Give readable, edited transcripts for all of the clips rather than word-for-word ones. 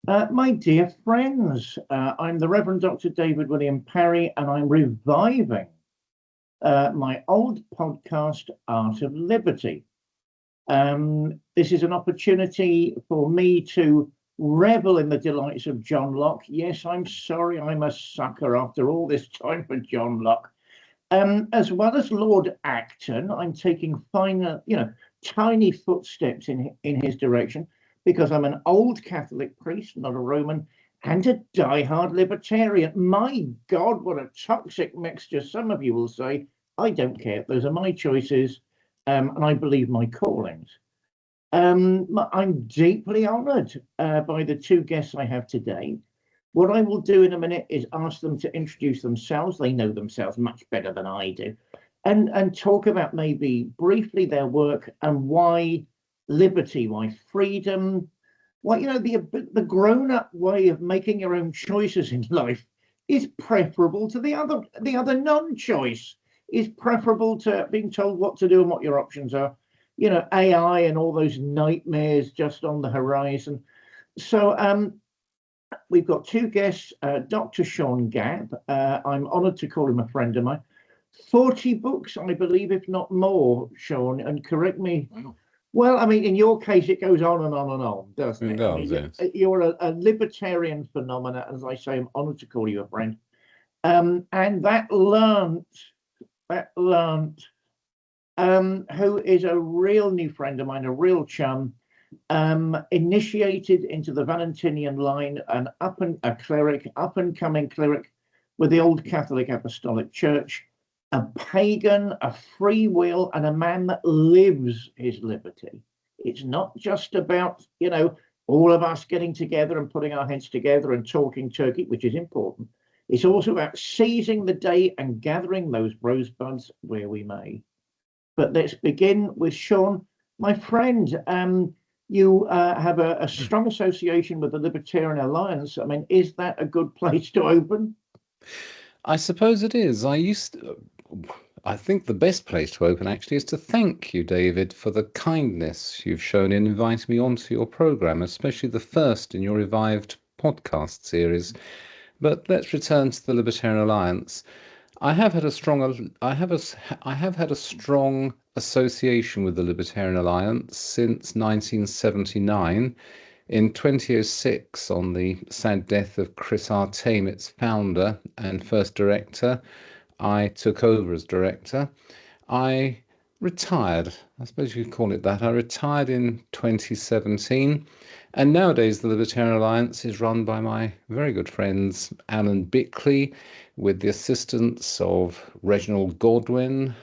My dear friends, I'm the Reverend Dr. David William Parry, and I'm reviving my old podcast, Art of Liberty. This is an opportunity for me to revel in the delights of John Locke. Yes, I'm sorry, I'm a sucker after all this time for John Locke. As well as Lord Acton, I'm taking tiny footsteps in his direction because I'm an old Catholic priest, not a Roman, and a die-hard libertarian. My God, what a toxic mixture, some of you will say. I don't care. Those are my choices, and I believe my callings. I'm deeply honoured by the two guests I have today. What I will do in a minute is ask them to introduce themselves. They know themselves much better than I do, and talk about maybe briefly their work and why liberty, why freedom, why the grown-up way of making your own choices in life is preferable to the other non-choice, is preferable to being told what to do and what your options are. AI and all those nightmares just on the horizon. So we've got two guests, Dr. Sean Gabb. I'm honoured to call him a friend of mine. 40 books, I believe, if not more, Sean, and correct me. Wow. Well, I mean, in your case, it goes on and on and on, doesn't it? It does, yes. You're a libertarian phenomenon. As I say, I'm honoured to call you a friend. And that learnt, who is a real new friend of mine, a real chum, initiated into the Valentinian line, a cleric, up and coming cleric with the Old Catholic Apostolic Church, a pagan, a free will, and a man that lives his liberty. It's not just about, all of us getting together and putting our heads together and talking turkey, which is important. It's also about seizing the day and gathering those rosebuds where we may. But let's begin with Sean, my friend. You have a strong association with the Libertarian Alliance. I mean, is that a good place to open? I suppose it is. I think the best place to open actually is to thank you, David, for the kindness you've shown in inviting me onto your program, especially the first in your revived podcast series. But let's return to the Libertarian Alliance. I have had a strong association with the Libertarian Alliance since 1979. In 2006, on the sad death of Chris R. Tame, its founder and first director, I took over as director. I retired, I suppose you could call it that. I retired in 2017, and nowadays the Libertarian Alliance is run by my very good friends Alan Bickley, with the assistance of Reginald Godwin,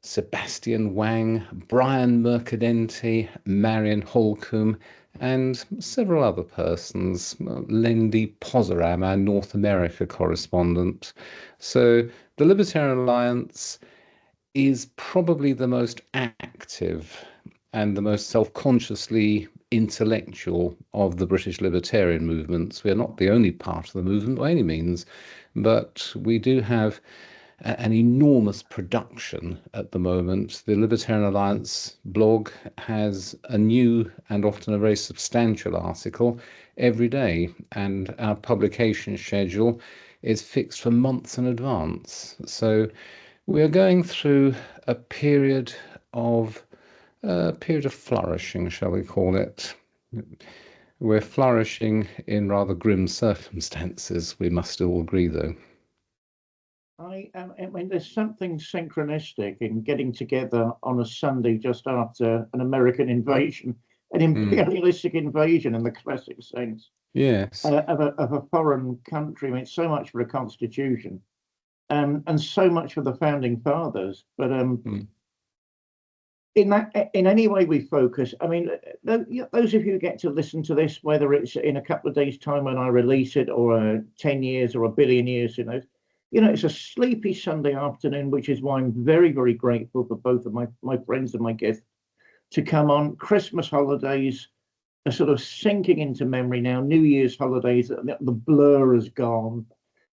Sebastian Wang, Brian Mercadenti, Marion Holcomb, and several other persons, Lindy Pozaram, our North America correspondent. So the Libertarian Alliance is probably the most active and the most self-consciously intellectual of the British libertarian movements. We are not the only part of the movement by any means, but we do have an enormous production at the moment. The Libertarian Alliance blog has a new and often a very substantial article every day, and our publication schedule is fixed for months in advance. So we are going through a period of flourishing, shall we call it. We're flourishing in rather grim circumstances, we must all agree, though. I mean, there's something synchronistic in getting together on a Sunday just after an American invasion, an imperialistic invasion in the classic sense. Yes. Of a foreign country. I mean, so much for a constitution, and so much for the founding fathers. But in any way we focus, I mean, those of you who get to listen to this, whether it's in a couple of days' time when I release it, or 10 years or a billion years, it's a sleepy Sunday afternoon, which is why I'm very, very grateful for both of my friends and my guests to come on. Christmas holidays are sort of sinking into memory now. New Year's holidays, the blur has gone.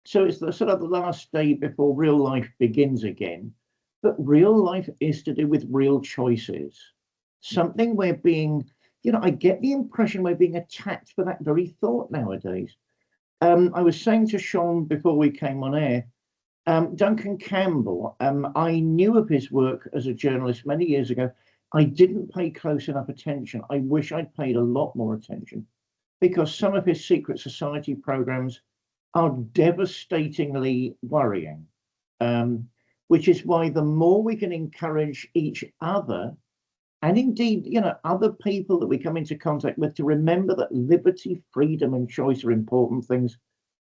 So it's the sort of the last day before real life begins again. But real life is to do with real choices, something we're being I get the impression we're being attacked for that very thought nowadays. I was saying to Sean before we came on air, Duncan Campbell, I knew of his work as a journalist many years ago. I didn't pay close enough attention. I wish I'd paid a lot more attention, because some of his secret society programs are devastatingly worrying, which is why the more we can encourage each other, and indeed, other people that we come into contact with, to remember that liberty, freedom, and choice are important things,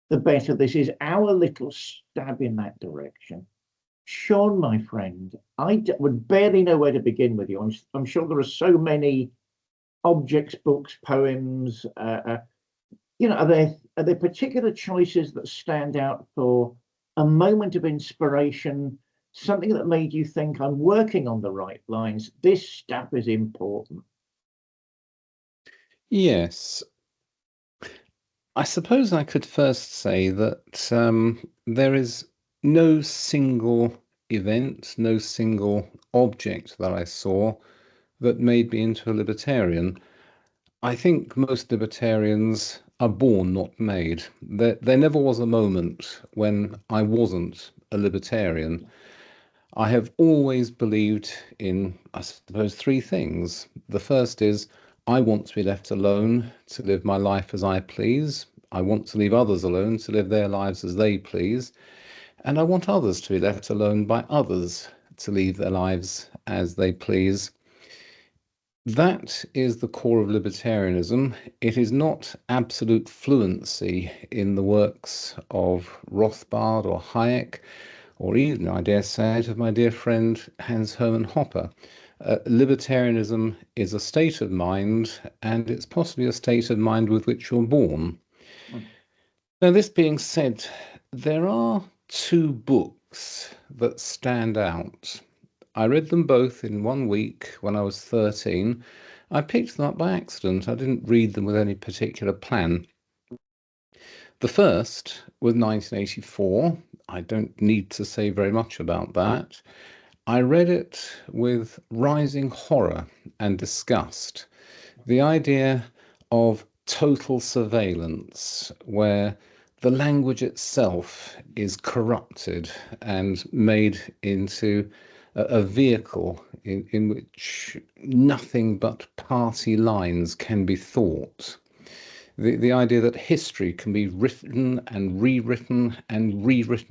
the better. This is our little stab in that direction. Sean, my friend, would barely know where to begin with you. I'm sure there are so many objects, books, poems. Are there particular choices that stand out for a moment of inspiration, something that made you think, I'm working on the right lines, this stuff is important? Yes. I suppose I could first say that there is no single event, no single object that I saw that made me into a libertarian. I think most libertarians are born, not made. There never was a moment when I wasn't a libertarian. I have always believed in, I suppose, three things. The first is I want to be left alone to live my life as I please. I want to leave others alone to live their lives as they please. And I want others to be left alone by others to live their lives as they please. That is the core of libertarianism. It is not absolute fluency in the works of Rothbard or Hayek, or even, I dare say, it of my dear friend Hans Hermann Hoppe. Libertarianism is a state of mind, and it's possibly a state of mind with which you're born. Mm. Now, this being said, there are two books that stand out. I read them both in 1 week when I was 13. I picked them up by accident. I didn't read them with any particular plan. The first was 1984. I don't need to say very much about that. I read it with rising horror and disgust. The idea of total surveillance, where the language itself is corrupted and made into a vehicle in which nothing but party lines can be thought. The idea that history can be written and rewritten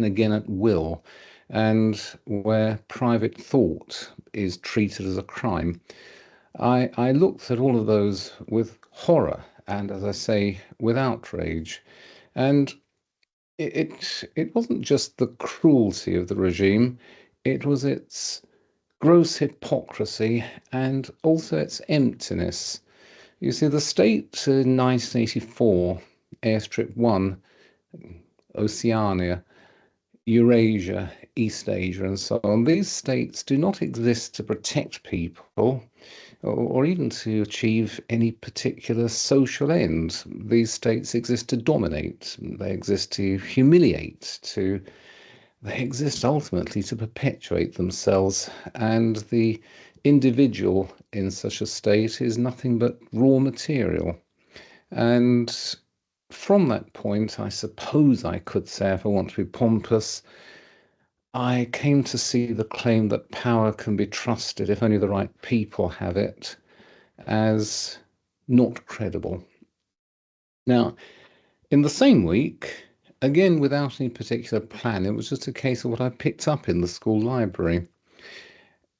again at will, and where private thought is treated as a crime. I looked at all of those with horror and, as I say, with outrage. And it wasn't just the cruelty of the regime, it was its gross hypocrisy and also its emptiness. You see, the state in 1984, Airstrip 1, Oceania, Eurasia, East Asia, and so on, these states do not exist to protect people or even to achieve any particular social end. These states exist to dominate, they exist to humiliate, they exist ultimately to perpetuate themselves, and the individual in such a state is nothing but raw material. And from that point, I suppose I could say, if I want to be pompous, I came to see the claim that power can be trusted if only the right people have it as not credible. Now, in the same week, again without any particular plan, it was just a case of what I picked up in the school library.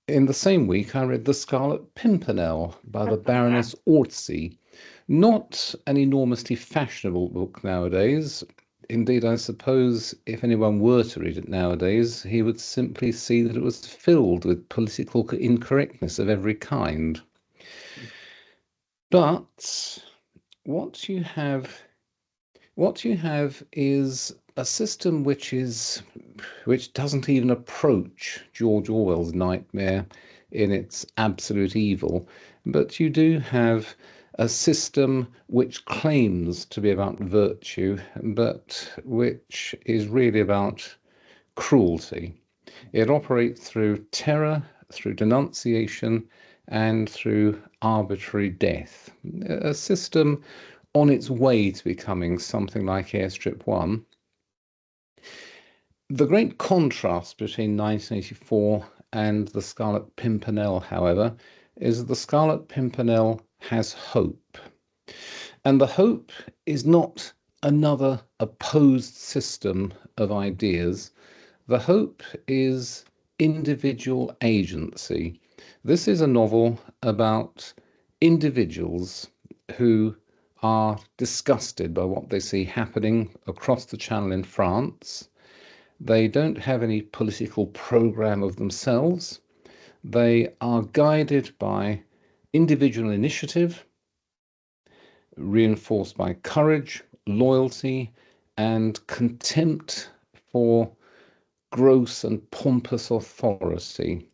In the same week, I read The Scarlet Pimpernel by the Baroness Orczy. Not an enormously fashionable book nowadays. Indeed, I suppose if anyone were to read it nowadays, he would simply see that it was filled with political incorrectness of every kind. But what you have is a system which doesn't even approach George Orwell's nightmare in its absolute evil, but you do have a system which claims to be about virtue, but which is really about cruelty. It operates through terror, through denunciation, and through arbitrary death. A system on its way to becoming something like Airstrip 1. The great contrast between 1984 and the Scarlet Pimpernel, however, is that the Scarlet Pimpernel has hope. And the hope is not another opposed system of ideas. The hope is individual agency. This is a novel about individuals who are disgusted by what they see happening across the Channel in France. They don't have any political program of themselves. They are guided by individual initiative, reinforced by courage, loyalty, and contempt for gross and pompous authority.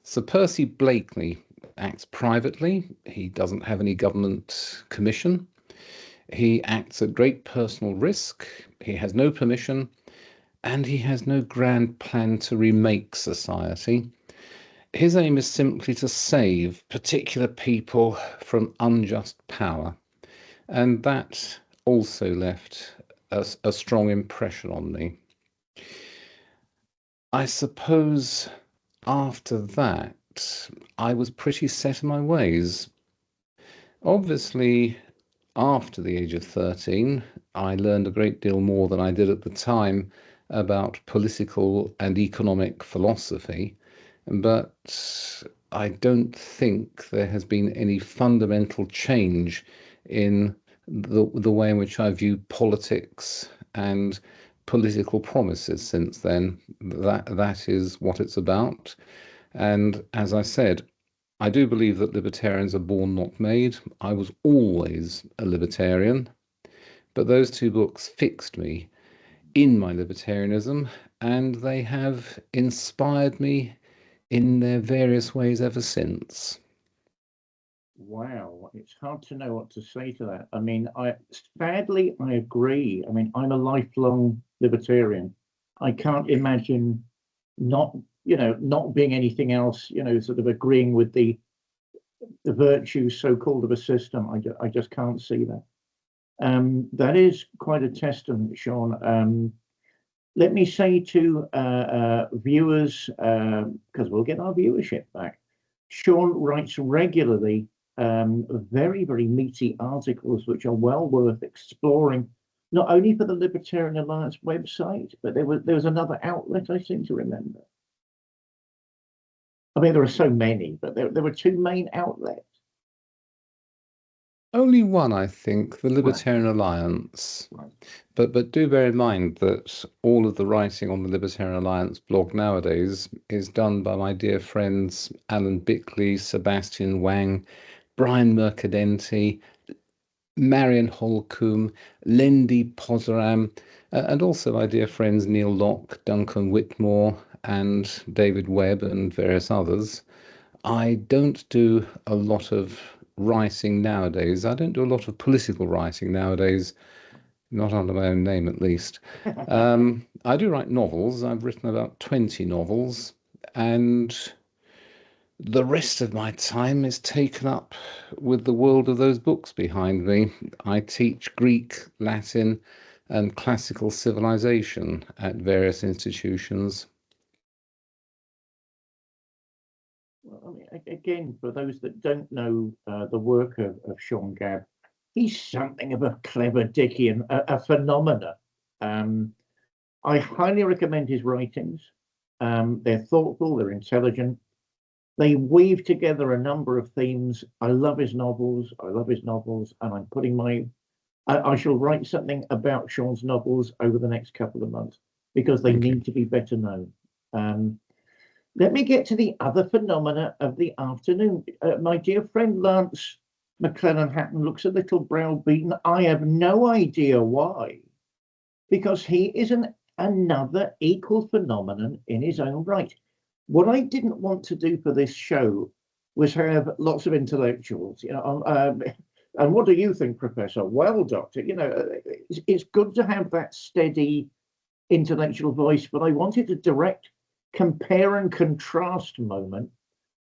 Sir Percy Blakeney acts privately. He doesn't have any government commission. He acts at great personal risk. He has no permission, and he has no grand plan to remake society. His aim is simply to save particular people from unjust power. And that also left a strong impression on me. I suppose after that, I was pretty set in my ways. Obviously, after the age of 13, I learned a great deal more than I did at the time about political and economic philosophy, but I don't think there has been any fundamental change in the way in which I view politics and political promises since then. That is what it's about. And as I said, I do believe that libertarians are born, not made. I was always a libertarian, but those two books fixed me in my libertarianism, and they have inspired me in their various ways ever since. Wow, it's hard to know what to say to that. I mean, sadly, I agree. I mean, I'm a lifelong libertarian. I can't imagine not being anything else, sort of agreeing with the virtues, so-called, of a system. I just can't see that. That is quite a testament, Sean. Let me say to viewers, because we'll get our viewership back, Sean writes regularly very, very meaty articles, which are well worth exploring, not only for the Libertarian Alliance website, but there was another outlet, I seem to remember. I mean, there are so many, but there were two main outlets. Only one, I think, the Libertarian Alliance. Right. But do bear in mind that all of the writing on the Libertarian Alliance blog nowadays is done by my dear friends Alan Bickley, Sebastian Wang, Brian Mercadenti, Marion Holcomb, Lendi Pozaram, and also my dear friends Neil Locke, Duncan Whitmore, and David Webb, and various others. I don't do a lot of writing nowadays. I don't do a lot of political writing nowadays, not under my own name at least. I do write novels. I've written about 20 novels, and the rest of my time is taken up with the world of those books behind me. I teach Greek, Latin, and classical civilization at various institutions. Well, I mean, again, for those that don't know the work of Sean Gabb, he's something of a clever dicky and a phenomena. I highly recommend his writings. They're thoughtful, they're intelligent. They weave together a number of themes. I love his novels. And I'm putting I shall write something about Sean's novels over the next couple of months because they need to be better known. Let me get to the other phenomena of the afternoon. My dear friend Lance McLellan-Hatton looks a little browbeaten. I have no idea why, because he is another equal phenomenon in his own right. What I didn't want to do for this show was have lots of intellectuals, and what do you think, Professor? Well, Doctor, it's good to have that steady intellectual voice, but I wanted a direct compare and contrast moment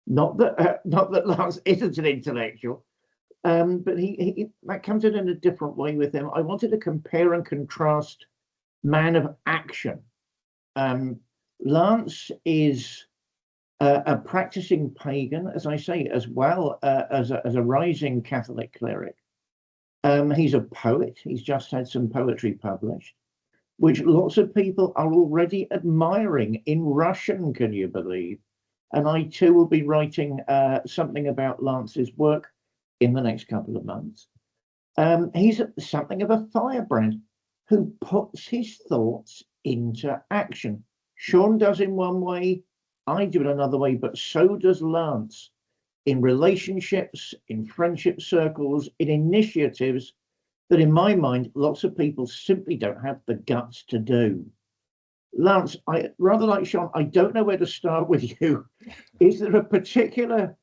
Not that Lance isn't an intellectual, but he that comes in a different way with him. I wanted to compare and contrast man of action. Lance is a practicing pagan, as I say, as well as a rising Catholic cleric. He's a poet. He's just had some poetry published, which lots of people are already admiring in Russian, can you believe? And I too will be writing something about Lance's work in the next couple of months. He's something of a firebrand who puts his thoughts into action. Sean does in one way, I do it another way, but so does Lance in relationships, in friendship circles, in initiatives that in my mind, lots of people simply don't have the guts to do. Lance, I rather like Sean, I don't know where to start with you. Is there a particular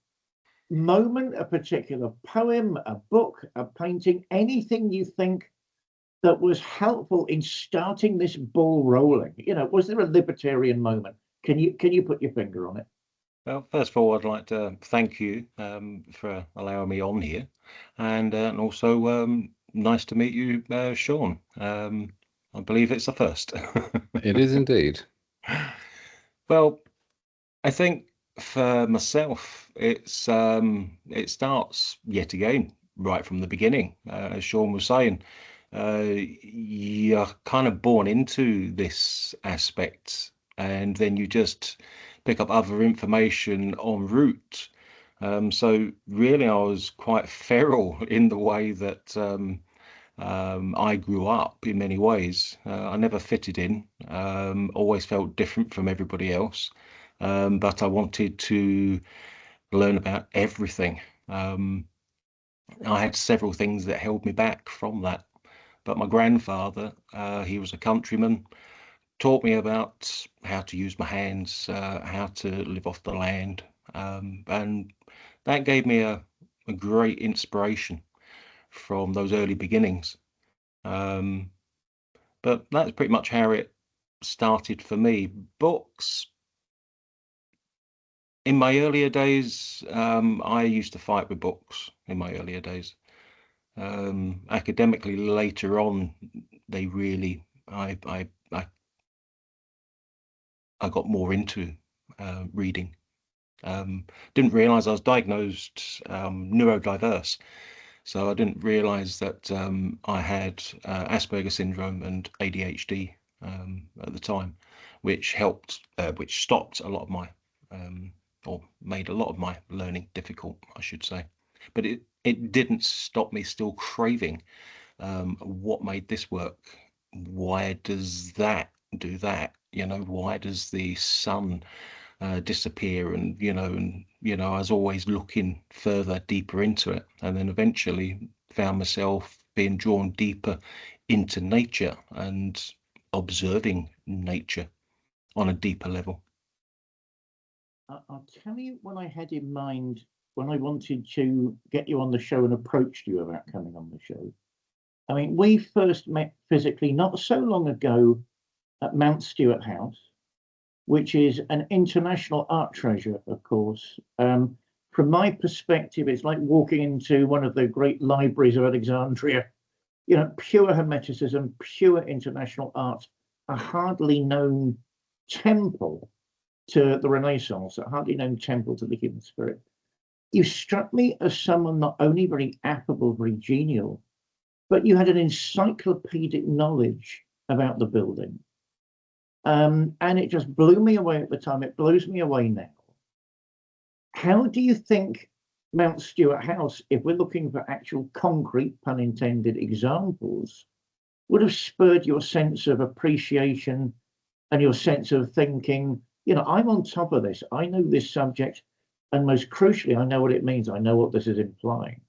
moment, a particular poem, a book, a painting, anything you think that was helpful in starting this ball rolling? You know, was there a libertarian moment? Can you put your finger on it? Well, first of all, I'd like to thank you for allowing me on here, and also nice to meet you, Sean. I believe it's the first. It is indeed. Well, I think for myself, it starts yet again right from the beginning. As Sean was saying, you're kind of born into this aspect, and then you just pick up other information en route. So really, I was quite feral in the way that I grew up in many ways. I never fitted in, always felt different from everybody else, but I wanted to learn about everything. I had several things that held me back from that, but my grandfather, he was a countryman, taught me about how to use my hands, how to live off the land, and that gave me a great inspiration from those early beginnings. But that's pretty much how it started for me. Books, in my earlier days, I used to fight with books in my earlier days. Academically, later on, they really, I got more into reading. Didn't realize I was diagnosed neurodiverse. So I didn't realize that I had Asperger's syndrome and ADHD at the time, which which stopped a lot of my, or made a lot of my learning difficult, I should say. But it didn't stop me still craving what made this work. Why does that do that? You know, why does the sun disappear? And I was always looking further, deeper into it, and then eventually found myself being drawn deeper into nature and observing nature on a deeper level. I'll tell you what I had in mind when I wanted to get you on the show and approached you about coming on the show. I mean, we first met physically not so long ago at Mount Stuart House, which is an international art treasure, of course. From my perspective, it's like walking into one of the great libraries of Alexandria. You know, pure Hermeticism, pure international art, a hardly known temple to the Renaissance, a hardly known temple to the human spirit. You struck me as someone not only very affable, very genial, but you had an encyclopedic knowledge about the building. And it just blew me away at the time. It blows me away now. How do you think Mount Stuart House, if we're looking for actual concrete, pun intended, examples, would have spurred your sense of appreciation and your sense of thinking, you know, I'm on top of this. I know this subject. And most crucially, I know what it means. I know what this is implying.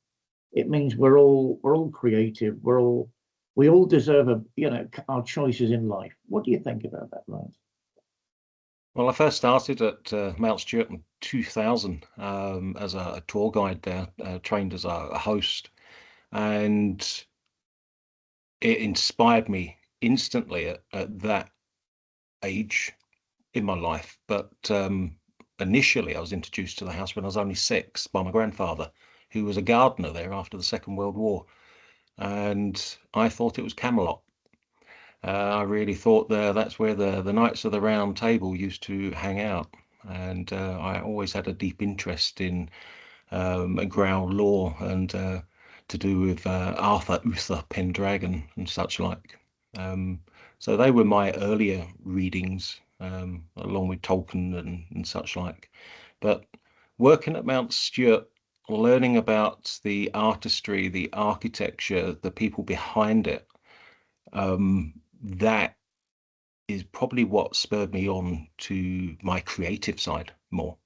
It means we're all creative. We all deserve our choices in life. What do you think about that, Lance? Well, I first started at Mount Stuart in 2000 as a tour guide there, trained as a host, and it inspired me instantly at that age in my life. But initially I was introduced to the house when I was only 6 by my grandfather, who was a gardener there after the Second World War. And I thought it was Camelot. I really thought that's where the Knights of the Round Table used to hang out. And I always had a deep interest in Grail lore and to do with Arthur, Uther, Pendragon and such like. So they were my earlier readings, along with Tolkien and such like. But working at Mount Stuart, learning about the artistry, the architecture, the people behind it, that is probably what spurred me on to my creative side more.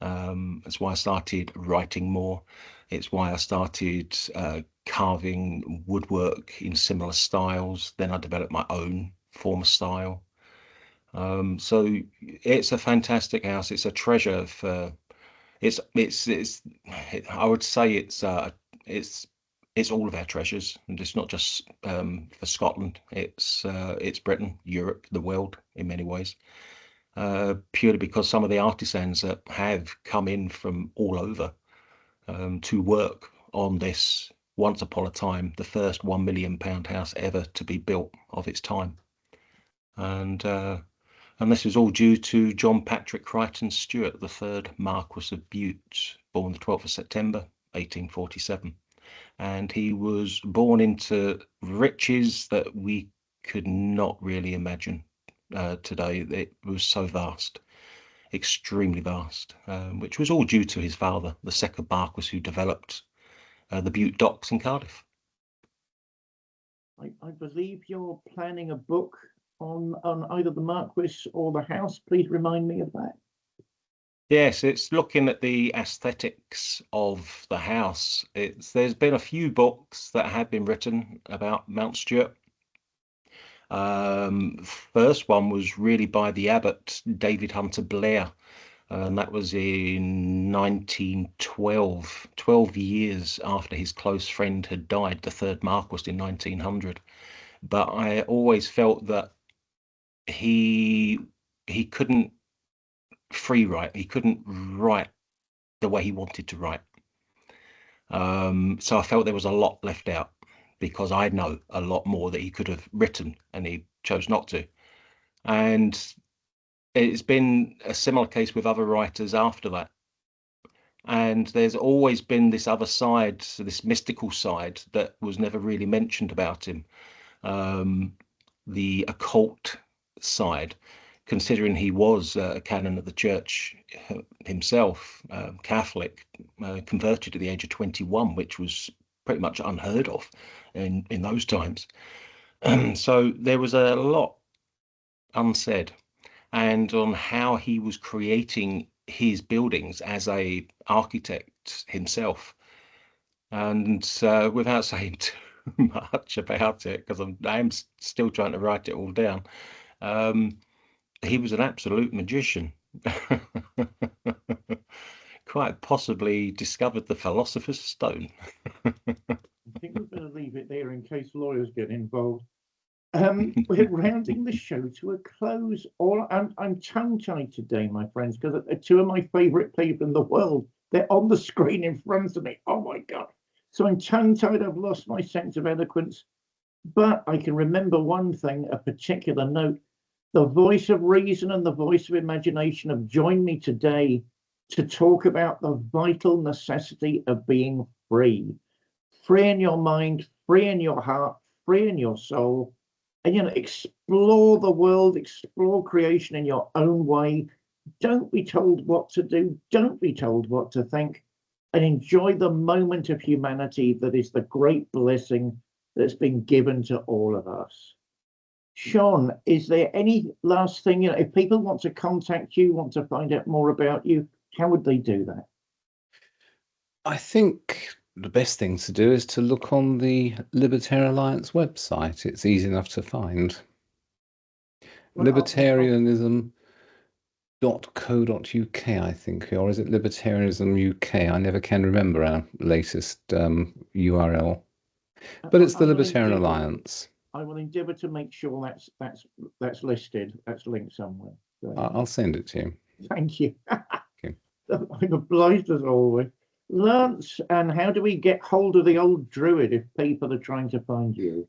That's why I started writing more. It's why I started carving woodwork in similar styles. Then I developed my own form of style. So it's a fantastic house. It's a treasure for. I would say it's all of our treasures, and it's not just for Scotland. It's Britain, Europe, the world in many ways. Purely because some of the artisans that have come in from all over to work on this, once upon a time, the first £1 million house ever to be built of its time. And this is all due to John Patrick Crichton Stuart, the 3rd Marquess of Bute, born the 12th of September, 1847. And he was born into riches that we could not really imagine today. It was so vast, extremely vast, which was all due to his father, the 2nd Marquess, who developed the Bute docks in Cardiff. I believe you're planning a book on either the Marquis or the house. Please remind me of that. Yes, it's looking at the aesthetics of the house. There's been a few books that have been written about Mount Stuart. First one was really by the abbot, David Hunter Blair, and that was in 1912, 12 years after his close friend had died, the 3rd Marquess, in 1900. But I always felt that he couldn't free write. He couldn't write the way he wanted to write. So I felt there was a lot left out, because I know a lot more that he could have written and he chose not to. And it's been a similar case with other writers after that. And there's always been this other side, so this mystical side that was never really mentioned about him. The occult side, considering he was a canon of the church himself, Catholic, converted at the age of 21, which was pretty much unheard of in those times. So there was a lot unsaid, and on how he was creating his buildings as a architect himself. And without saying too much about it, because I am still trying to write it all down, he was an absolute magician. Quite possibly discovered the Philosopher's Stone. I think we're going to leave it there in case lawyers get involved. We're rounding the show to a close. I'm tongue-tied today, my friends, because 2 of my favourite people in the world, they're on the screen in front of me. Oh my God. So I'm tongue-tied. I've lost my sense of eloquence. But I can remember one thing, a particular note. The voice of reason and the voice of imagination have joined me today to talk about the vital necessity of being free. Free in your mind, free in your heart, free in your soul. And, explore the world, explore creation in your own way. Don't be told what to do. Don't be told what to think. And enjoy the moment of humanity that is the great blessing that's been given to all of us. Sean, is there any last thing, if people want to contact you, want to find out more about you, how would they do that? I think the best thing to do is to look on the Libertarian Alliance website. It's easy enough to find. Well, libertarianism.co.uk, I think, or is it Libertarianism UK? I never can remember our latest URL. But it's the Libertarian Alliance. I will endeavour to make sure that's listed, that's linked somewhere. I'll send it to you. Thank you. I'm obliged as always. Lance, and how do we get hold of the old druid if people are trying to find you?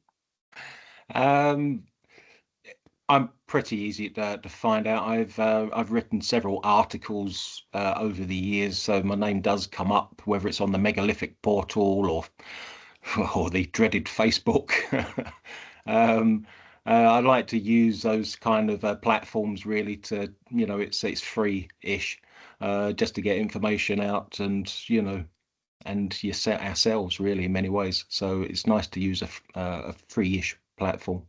I'm pretty easy to find out. I've written several articles over the years, so my name does come up, whether it's on the megalithic portal or the dreaded Facebook. I like to use those kind of platforms really to, it's free-ish, just to get information out and and you set ourselves really in many ways. So it's nice to use a free-ish platform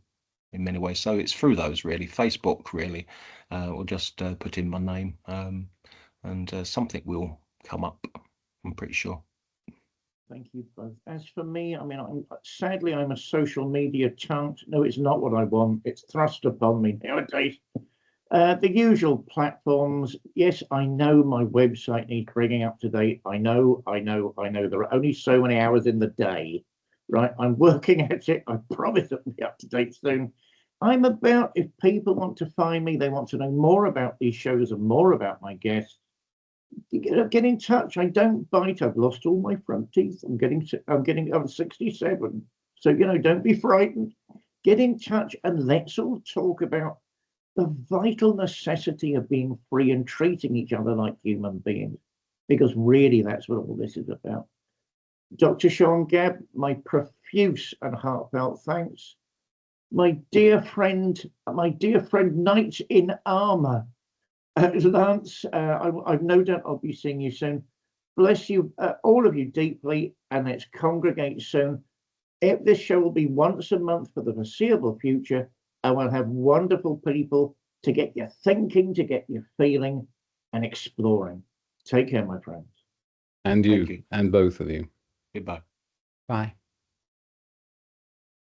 in many ways. So it's through those really, Facebook really, or just put in my name, and something will come up, I'm pretty sure. Thank you both. As for me, I mean, sadly, I'm a social media chant. No, it's not what I want. It's thrust upon me nowadays. The usual platforms. Yes, I know my website needs bringing up to date. I know. There are only so many hours in the day, right? I'm working at it. I promise it'll be up to date soon. I'm about, if people want to find me, they want to know more about these shows and more about my guests, get in touch. I don't bite. I've lost all my front teeth. I'm 67. So, don't be frightened. Get in touch and let's all talk about the vital necessity of being free and treating each other like human beings, because really that's what all this is about. Dr. Sean Gabb, my profuse and heartfelt thanks. My dear friend, knight in armor, Lance, I've no doubt I'll be seeing you soon. Bless you, all of you deeply, and let's congregate soon. This show will be once a month for the foreseeable future, and we'll have wonderful people to get you thinking, to get you feeling and exploring. Take care, my friends. And you, and both of you. Goodbye. Bye.